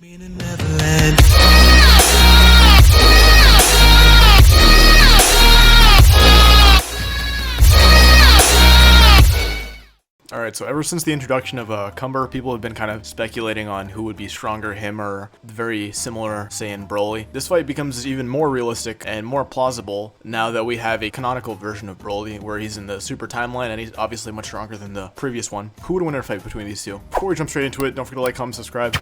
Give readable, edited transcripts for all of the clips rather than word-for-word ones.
Alright, so ever since the introduction of Cumber, people have been kind of speculating on who would be stronger, him or the very similar Saiyan Broly. This fight becomes even more realistic and more plausible now that we have a canonical version of Broly, where he's in the super timeline and he's obviously much stronger than the previous one. Who would win a fight between these two? Before we jump straight into it, don't forget to like, comment, subscribe.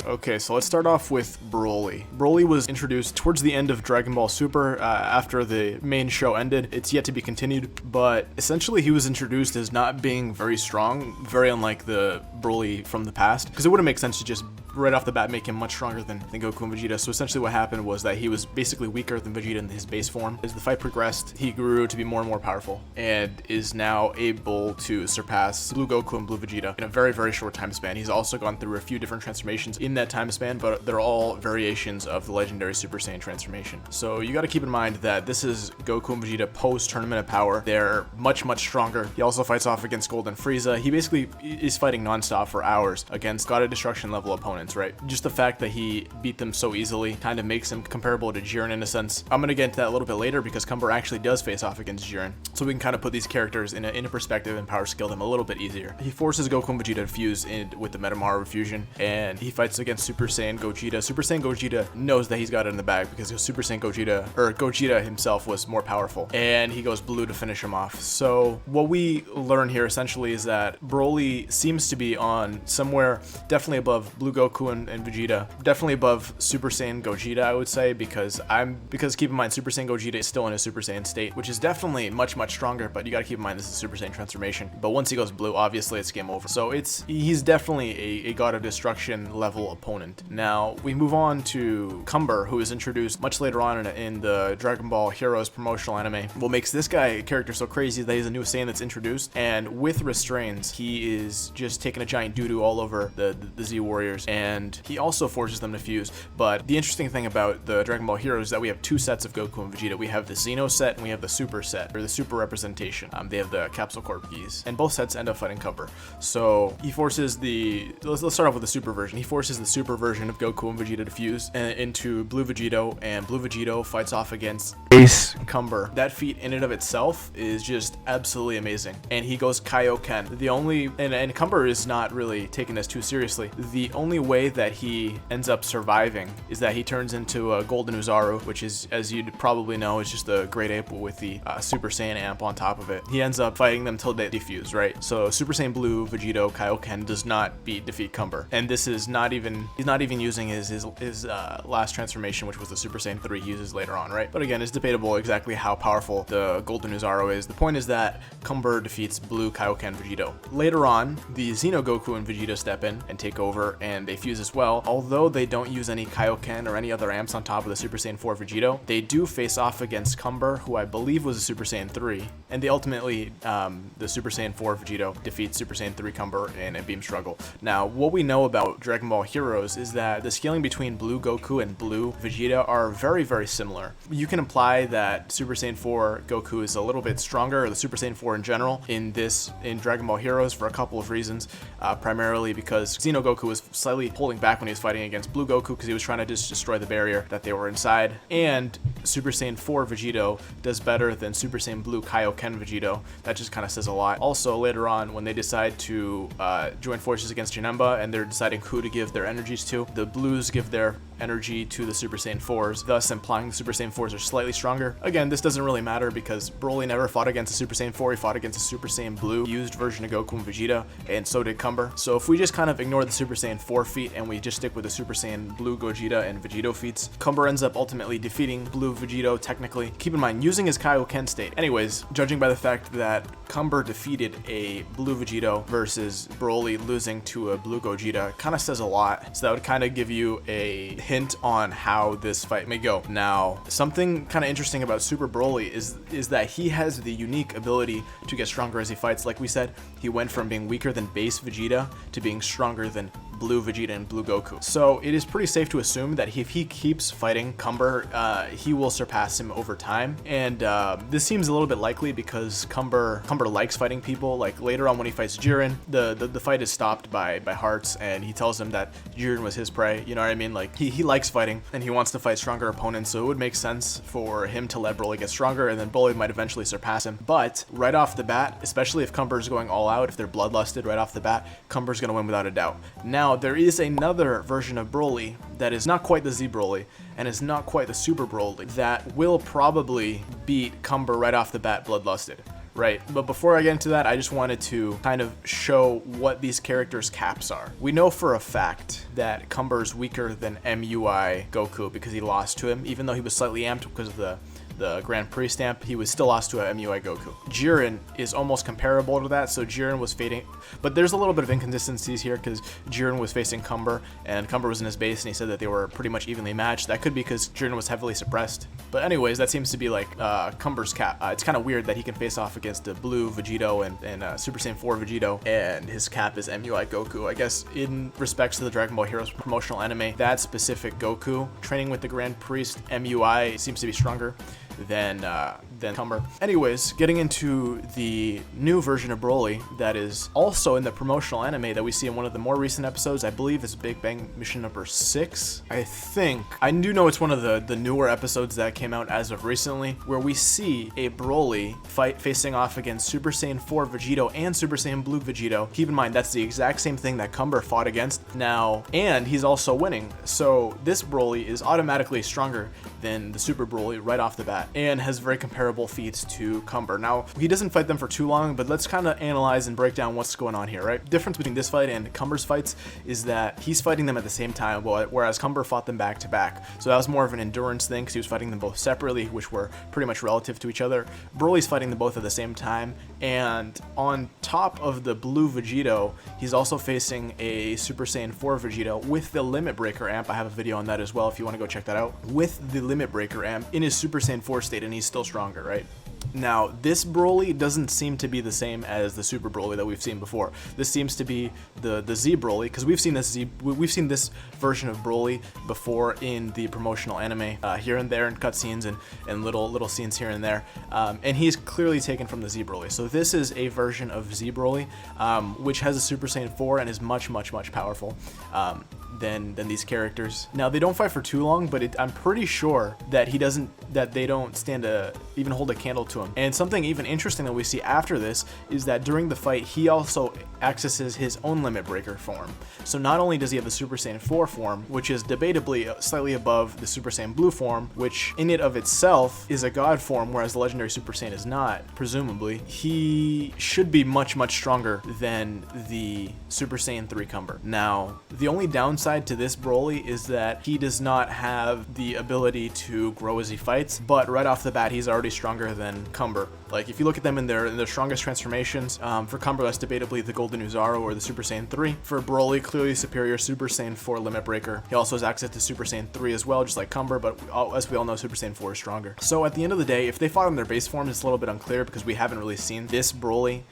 Okay, so let's start off with Broly. Broly was introduced towards the end of Dragon Ball Super after the main show ended. It's yet to be continued, but essentially he was introduced as not being very strong, very unlike the Broly from the past, because it wouldn't make sense to just right off the bat make him much stronger than Goku and Vegeta. So essentially what happened was that he was basically weaker than Vegeta in his base form. As the fight progressed, he grew to be more and more powerful and is now able to surpass Blue Goku and Blue Vegeta in a very, very short time span. He's also gone through a few different transformations in that time span, but they're all variations of the legendary Super Saiyan transformation. So you got to keep in mind that this is Goku and Vegeta post Tournament of Power. They're much, much stronger. He also fights off against Golden Frieza. He basically is fighting nonstop for hours against God of Destruction level opponents, right? Just the fact that he beat them so easily kind of makes him comparable to Jiren in a sense. I'm going to get into that a little bit later because Cumber actually does face off against Jiren. So we can kind of put these characters in a perspective and power scale them a little bit easier. He forces Goku and Vegeta to fuse with the Metamaru fusion, and he fights against Super Saiyan Gogeta. Super Saiyan Gogeta knows that he's got it in the bag because Super Saiyan Gogeta himself was more powerful, and he goes blue to finish him off. So what we learn here essentially is that Broly seems to be on somewhere definitely above Blue Goku and Vegeta, definitely above Super Saiyan Gogeta, I would say, because keep in mind Super Saiyan Gogeta is still in a Super Saiyan state, which is definitely much, much stronger, but you got to keep in mind this is a Super Saiyan transformation. But once he goes blue, obviously it's game over. So he's definitely a God of Destruction level opponent. Now we move on to Cumber, who is introduced much later on in the Dragon Ball Heroes promotional anime. What makes this guy a character so crazy is that he's a new Saiyan that's introduced, and with restraints, he is just taking a giant doo-doo all over the Z Warriors, and he also forces them to fuse. But the interesting thing about the Dragon Ball Heroes is that we have two sets of Goku and Vegeta. We have the Xeno set and we have the Super set, or the Super representation. They have the Capsule Corp keys, and both sets end up fighting Cumber. So he forces let's start off with the Super version. He forces the Super version of Goku and Vegeta to fuse into Blue Vegito, and Blue Vegito fights off against Ace Cumber. That feat in and of itself is just absolutely amazing, and he goes Kaioken. And Cumber is not really taking this too seriously. The only way that he ends up surviving is that he turns into a Golden Uzaru, which is, as you'd probably know, is just a great ape with the Super Saiyan amp on top of it. He ends up fighting them till they defuse, right? So Super Saiyan Blue Vegito Kaioken does not defeat Cumber, and this is he's not even using his last transformation, which was the Super Saiyan 3 he uses later on, right? But again, it's debatable exactly how powerful the Golden Uzaru is. The point is that Cumber defeats Blue Kaioken Vegito. Later on, the Xeno Goku and Vegeta step in and take over, and they fuse as well. Although they don't use any Kaioken or any other amps on top of the Super Saiyan 4 Vegito, they do face off against Cumber, who I believe was a Super Saiyan 3, and they ultimately, the Super Saiyan 4 Vegito defeats Super Saiyan 3 Cumber in a beam struggle. Now, what we know about Dragon Ball Heroes is that the scaling between Blue Goku and Blue Vegeta are very, very similar. You can imply that Super Saiyan 4 Goku is a little bit stronger, or the Super Saiyan 4 in general, in Dragon Ball Heroes for a couple of reasons. Primarily because Xeno Goku was slightly holding back when he was fighting against Blue Goku because he was trying to just destroy the barrier that they were inside, and Super Saiyan 4 Vegito does better than Super Saiyan Blue Kaioken Vegito. That just kind of says a lot. Also, later on, when they decide to join forces against Janemba and they're deciding who to give their energies to, the Blues give their energy to the Super Saiyan 4s, thus implying the Super Saiyan 4s are slightly stronger. Again, this doesn't really matter because Broly never fought against a Super Saiyan 4, he fought against a Super Saiyan Blue used version of Goku and Vegeta, and so did Cumber. So if we just kind of ignore the Super Saiyan 4 feat and we just stick with the Super Saiyan Blue Gogeta and Vegito feats, Cumber ends up ultimately defeating Blue Vegito technically. Keep in mind, using his Kaioken state. Anyways, judging by the fact that Cumber defeated a Blue Vegito versus Broly losing to a Blue Gogeta kind of says a lot. So that would kind of give you a hint on how this fight may go. Now, something kind of interesting about Super Broly is that he has the unique ability to get stronger as he fights. Like we said, he went from being weaker than base Vegeta to being stronger than Blue Vegeta and Blue Goku. So it is pretty safe to assume that if he keeps fighting Cumber, he will surpass him over time. And this seems a little bit likely because Cumber Cumber likes fighting people. Like later on when he fights Jiren, the fight is stopped by Hearts, and he tells him that Jiren was his prey. You know what I mean? Like he likes fighting and he wants to fight stronger opponents, so it would make sense for him to let Broly get stronger, and then Broly might eventually surpass him. But right off the bat, especially if Cumber's going all out, if they're bloodlusted right off the bat, Cumber's gonna win without a doubt. Now there is another version of Broly that is not quite the Z Broly and is not quite the Super Broly that will probably beat Cumber right off the bat bloodlusted. Right, but before I get into that, I just wanted to kind of show what these characters' caps are. We know for a fact that Cumber's weaker than MUI Goku because he lost to him, even though he was slightly amped because of the Grand Prix stamp, he was still lost to a MUI Goku. Jiren is almost comparable to that, so Jiren was fading, but there's a little bit of inconsistencies here because Jiren was facing Cumber, and Cumber was in his base, and he said that they were pretty much evenly matched. That could be because Jiren was heavily suppressed. But anyways, that seems to be like Cumber's cap. It's kind of weird that he can face off against the blue Vegito and Super Saiyan 4 Vegito, and his cap is MUI Goku. I guess in respects to the Dragon Ball Heroes promotional anime, that specific Goku training with the Grand Priest MUI seems to be stronger than Cumber. Anyways, getting into the new version of Broly that is also in the promotional anime that we see in one of the more recent episodes. I believe it's Big Bang Mission number 6. I think. I do know it's one of the newer episodes that came out as of recently, where we see a Broly fight facing off against Super Saiyan 4 Vegito and Super Saiyan Blue Vegito. Keep in mind, that's the exact same thing that Cumber fought against now, and he's also winning. So this Broly is automatically stronger than the Super Broly right off the bat, and has very comparable feats to Cumber. Now, he doesn't fight them for too long, but let's kind of analyze and break down what's going on here, right? The difference between this fight and Cumber's fights is that he's fighting them at the same time, whereas Cumber fought them back to back. So that was more of an endurance thing because he was fighting them both separately, which were pretty much relative to each other. Broly's fighting them both at the same time, and on top of the blue Vegito, he's also facing a Super Saiyan 4 Vegito with the Limit Breaker amp. I have a video on that as well if you want to go check that out. With the Limit Breaker amp in his Super Saiyan 4 state, and he's still stronger, right? Now, this Broly doesn't seem to be the same as the Super Broly that we've seen before. This seems to be the Z Broly, because we've seen this version of Broly before in the promotional anime, here and there in cutscenes and little scenes here and there, and he's clearly taken from the Z Broly. So this is a version of Z Broly, which has a Super Saiyan 4 and is much powerful than these characters. Now, they don't fight for too long, but I'm pretty sure that they don't stand even hold a candle to him. And something even interesting that we see after this is that during the fight, he also accesses his own Limit Breaker form. So not only does he have the Super Saiyan 4 form, which is debatably slightly above the Super Saiyan Blue form, which in it of itself is a god form, whereas the legendary Super Saiyan is not, presumably, he should be much stronger than the Super Saiyan 3 Cumber. Now, the only downside to this Broly is that he does not have the ability to grow as he fights, but right off the bat, he's already stronger than Cumber. Like, if you look at them in their strongest transformations, for Cumber, that's debatably the Golden Uzaru or the Super Saiyan 3. For Broly, clearly superior Super Saiyan 4 Limit Breaker. He also has access to Super Saiyan 3 as well, just like Cumber, but as we all know, Super Saiyan 4 is stronger. So at the end of the day, if they fought in their base forms, it's a little bit unclear because we haven't really seen this Broly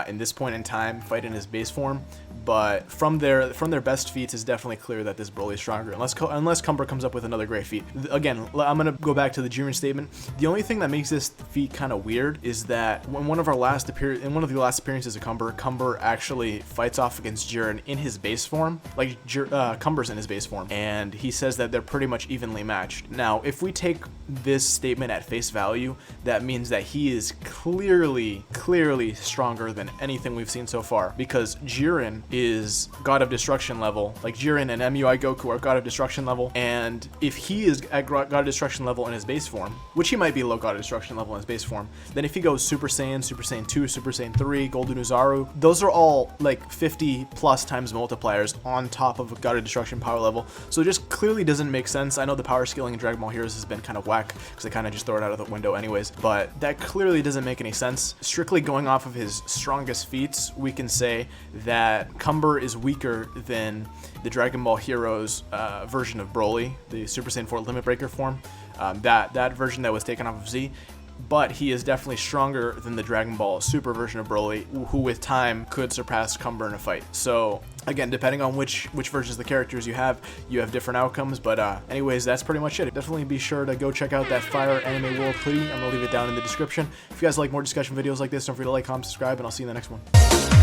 in this point in time fight in his base form, but from their best feats, it's definitely clear that this Broly is stronger, unless Cumber comes up with another great feat. Again, I'm gonna go back to the Jiren statement. The only thing that makes this feat kind of weird is that when one of the last appearances of Cumber actually fights off against Jiren in his base form, like Cumber's in his base form, and he says that they're pretty much evenly matched. Now, if we take this statement at face value, that means that he is clearly stronger than anything we've seen so far, because Jiren is God of Destruction level. Like, Jiren and MUI Goku are God of Destruction level, and if he is at God of Destruction level in his base form, which he might be low God of Destruction level in his base form, then if he goes Super Saiyan, Super Saiyan 2, Super Saiyan 3, Golden Uzaru, those are all like 50 plus times multipliers on top of a God of Destruction power level. So it just clearly doesn't make sense. I know the power scaling in Dragon Ball Heroes has been kind of whack because they kind of just throw it out of the window anyways, but that clearly doesn't make any sense. Strictly going off of his strongest feats, we can say that Cumber is weaker than the Dragon Ball Heroes version of Broly, the Super Saiyan 4 Limit Breaker form, that version that was taken off of Z, but he is definitely stronger than the Dragon Ball Super version of Broly, who with time could surpass Cumber in a fight. So Again, depending on which versions of the characters you have different outcomes, but anyways, that's pretty much it. Definitely be sure to go check out that Fire Anime World hoodie. I'm gonna leave it down in the description. If you guys like more discussion videos like this, don't forget to like, comment, subscribe, and I'll see you in the next one.